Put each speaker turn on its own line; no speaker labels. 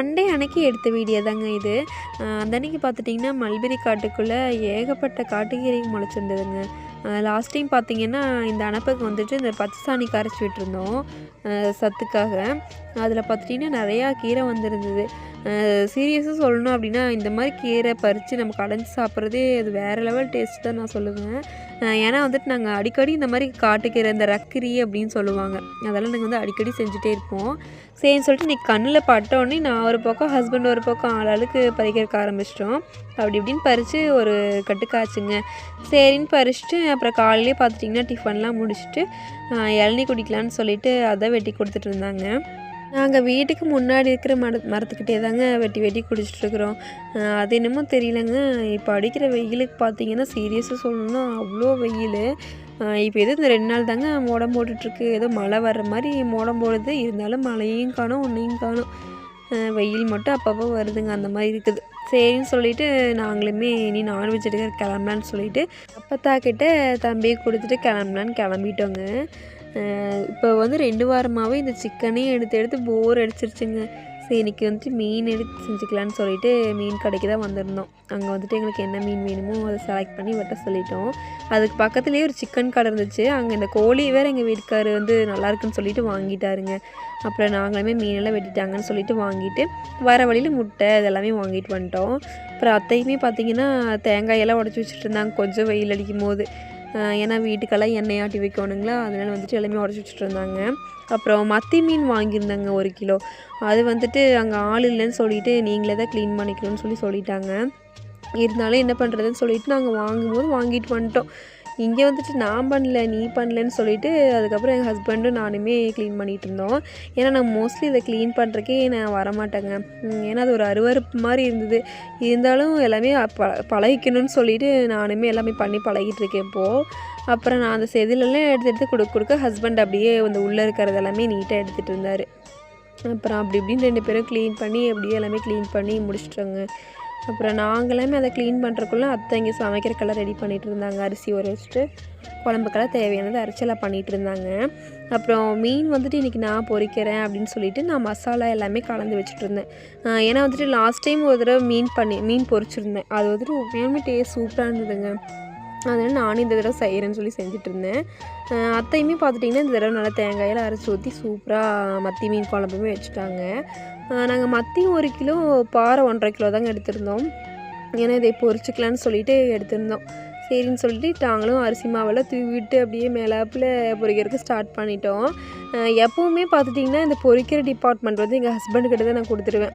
Sunday அன்னைக்கு எடுத்த video தாங்க இது. அந்த அன்னைக்கு பார்த்துட்டிங்கன்னா மல்பெரி காட்டுக்குள்ளே ஏகப்பட்ட காட்டுக்கீரை முளைச்சிருந்ததுங்க. லாஸ்ட் டைம் பார்த்திங்கன்னா இந்த அணப்புக்கு வந்துட்டு இந்த பச்சை சாணி கரைச்சி விட்டுருந்தோம் சத்துக்காக. அதில் பார்த்துட்டிங்கன்னா நிறையா கீரை வந்துருந்தது. சீரியஸாக சொல்லணும் அப்படின்னா இந்த மாதிரி கீரை பறித்து நம்ம கடைஞ்சி சாப்பிட்றதே அது வேறு லெவல் டேஸ்ட் தான் நான் சொல்லுவேன். ஏன்னா வந்துட்டு நாங்கள் அடிக்கடி இந்த மாதிரி காட்டுக்கீரை இந்த ரக்கிரி அப்படின்னு சொல்லுவாங்க, அதெல்லாம் நாங்கள் வந்து அடிக்கடி செஞ்சுட்டே இருப்போம். சரின்னு சொல்லிட்டு இன்றைக்கி கண்ணில் பட்டோடனே நான் ஒரு பக்கம் ஹஸ்பண்ட் ஒரு பக்கம் ஆளாளுக்கு பறிக்கிறதுக்கு ஆரம்பிச்சிட்டோம். அப்படி இப்படின்னு பறித்து ஒரு கட்டுக்காச்சுங்க. சரின்னு பறிச்சுட்டு அப்புறம் காலையிலே பார்த்துட்டிங்கன்னா டிஃபன்லாம் முடிச்சுட்டு இளநீ குடிக்கலான்னு சொல்லிட்டு அதை வெட்டி கொடுத்துட்டு இருந்தாங்க. நாங்கள் வீட்டுக்கு முன்னாடி இருக்கிற மரத்துக்கிட்டே தாங்க வெட்டி குடிச்சிட்ருக்குறோம். அது என்னமோ தெரியலங்க, இப்போ அடிக்கிற வெயிலுக்கு பார்த்தீங்கன்னா சீரியஸாக சொல்லணுன்னா அவ்வளோ வெயில். இப்போ எதுவும் இந்த 2 நாள் தாங்க மோடம் போட்டுட்ருக்கு. ஏதோ மழை வர்ற மாதிரி மோடம் போடுது, இருந்தாலும் மழையும் காணும் ஒன்றையும் காணும். வெயில் மட்டும் அப்பப்போ வருதுங்க, அந்த மாதிரி இருக்குது. சரின்னு சொல்லிவிட்டு நாங்களுமே இனி நான்வெஜ் எடுக்கிற கிளம்பலான்னு சொல்லிவிட்டு அப்பத்தாக்கிட்ட தம்பியை கொடுத்துட்டு கிளம்பிட்டோங்க. இப்போ வந்து 2 வாரமாகவே இந்த சிக்கனே எடுத்து போர் அடிச்சிருச்சுங்க. சரி இன்றைக்கி வந்துட்டு மீன் எடுத்து செஞ்சுக்கலான்னு சொல்லிட்டு மீன் கடைக்கு தான் வந்திருந்தோம். அங்கே வந்துட்டு எங்களுக்கு என்ன மீன் வேணுமோ அதை செலக்ட் பண்ணி வெட்ட சொல்லிட்டோம். அதுக்கு பக்கத்துலேயே ஒரு சிக்கன் கடை இருந்துச்சு. அங்கே இந்த கோழி வேறு எங்கள் வீட்டுக்கார் வந்து நல்லாயிருக்குன்னு சொல்லிட்டு வாங்கிட்டாருங்க. அப்புறம் நாங்களுமே மீனெல்லாம் வெட்டிட்டாங்கன்னு சொல்லிட்டு வாங்கிட்டு வர வழியில் முட்டை இதெல்லாமே வாங்கிட்டு வந்துட்டோம். அப்புறம் அத்தையுமே பார்த்திங்கன்னா தேங்காயெல்லாம் உடச்சி வச்சுட்டு இருந்தாங்க கொஞ்சம் வெயில் அடிக்கும் போது. ஏன்னா வீட்டுக்கெல்லாம் எண்ணெய் ஆட்டி வைக்கணுங்களா, அதனால் வந்துட்டு எல்லாமே உடச்சி வச்சுட்டு இருந்தாங்க. அப்புறம் மத்தி மீன் வாங்கியிருந்தாங்க 1 கிலோ. அது வந்துட்டு அங்கே ஆள் இல்லைன்னு சொல்லிவிட்டு நீங்களே தான் க்ளீன் பண்ணிக்கணும்னு சொல்லிட்டாங்க. இருந்தாலும் என்ன பண்ணுறதுன்னு சொல்லிவிட்டு நாங்கள் வாங்கிட்டு வந்துட்டோம். இங்கே வந்துட்டு நான் பண்ணல நீ பண்ணலன்னு சொல்லிவிட்டு அதுக்கப்புறம் எங்கள் ஹஸ்பண்டும் நானுமே க்ளீன் பண்ணிகிட்டு இருந்தோம். ஏன்னா நான் மோஸ்ட்லி இதை க்ளீன் பண்ணுறக்கே நான் வரமாட்டேங்க. ஏன்னா அது ஒரு அருவருப்பு மாதிரி இருந்தது. இருந்தாலும் எல்லாமே பழகிக்கணும்னு சொல்லிவிட்டு நானுமே எல்லாமே பண்ணி பழகிட்டுருக்கேன் இப்போது. அப்புறம் நான் அந்த செதிலெல்லாம் எடுத்து கொடுக்க ஹஸ்பண்ட் அப்படியே வந்து உள்ளே இருக்கிறது எல்லாமே நீட்டாக எடுத்துகிட்டு இருந்தார். அப்புறம் அப்படி இப்படின்னு 2 பேரும் க்ளீன் பண்ணி அப்படியே எல்லாமே க்ளீன் பண்ணி முடிச்சிட்டோங்க. அப்புறம் நாங்களாமே அதை க்ளீன் பண்ணுறக்குள்ள அத்தை இங்கே சமைக்கிறக்கெல்லாம் ரெடி பண்ணிகிட்டு இருந்தாங்க. அரிசி ஊற வச்சுட்டு குழம்புக்கெல்லாம் தேவையானது அரைச்செல்லாம் பண்ணிகிட்டு இருந்தாங்க. அப்புறம் மீன் வந்துட்டு இன்றைக்கி நான் பொரிக்கிறேன் அப்படின்னு சொல்லிவிட்டு நான் மசாலா எல்லாமே கலந்து வச்சுட்டு இருந்தேன். ஏன்னா வந்துட்டு லாஸ்ட் டைம் ஒரு தடவை மீன் பொரிச்சிருந்தேன். அது வந்துட்டு உண்மையாலுமே டேஸ்ட் சூப்பராக இருந்ததுங்க. அதனால் நானும் இந்த தடவை செய்கிறேன்னு சொல்லி செஞ்சிட்ருந்தேன். அத்தையுமே பார்த்துட்டிங்கன்னா இந்த தடவை நல்லா தேங்காயெல்லாம் அரைச்சி ஊற்றி சூப்பராக மத்தி மீன் குழம்புமே வச்சுட்டாங்க. நாங்கள் மத்தி 1 கிலோ, பாறை 1.5 கிலோ தாங்க எடுத்திருந்தோம். ஏன்னா இதை பொரிச்சிக்கலான்னு சொல்லிட்டு எடுத்திருந்தோம். சரின்னு சொல்லிட்டு நாங்களும் அரிசி மாவெல்லாம் தூவிட்டு அப்படியே மேலாப்பில் பொரிக்கிறதுக்கு ஸ்டார்ட் பண்ணிட்டோம். எப்போவுமே பார்த்துட்டிங்கன்னா இந்த பொரிக்கிற டிபார்ட்மெண்ட் வந்து எங்கள் ஹஸ்பண்டுக்கிட்ட தான் நான் கொடுத்துருவேன்.